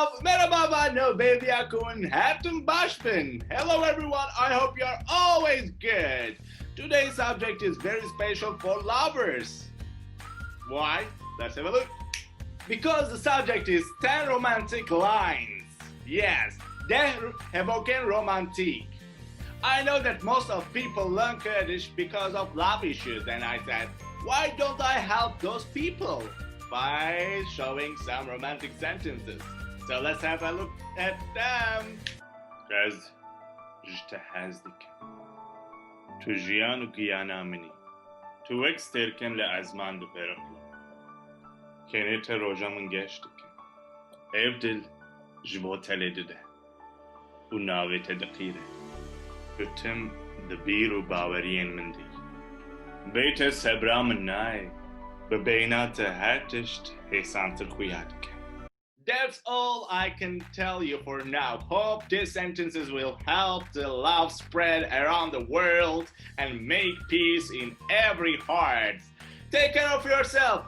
Merhaba, no baby akun, hatem bashbin. Hello everyone, I hope you are always good. Today's subject is very special for lovers. Why? Let's have a look. Because the subject is 10 romantic lines. Yes, Hevokên Romantîk. I know that most of people learn Kurdish because of love issues, and I said, why don't I help those people by showing some romantic sentences? So let's have a look at them. Kız, jte hezdik. Tu jiyan u giyana mini. Tu wek sterken le azman du perakla. Kenete rojamın geçtik. Evdil jbo teledide. U navete daqire. Bütün dbir u baveriyen mindi. Beyte sebra min nay. Bebeynate her tişt hesantır kuyadik. That's all I can tell you for now. Hope these sentences will help the love spread around the world and make peace in every heart. Take care of yourself.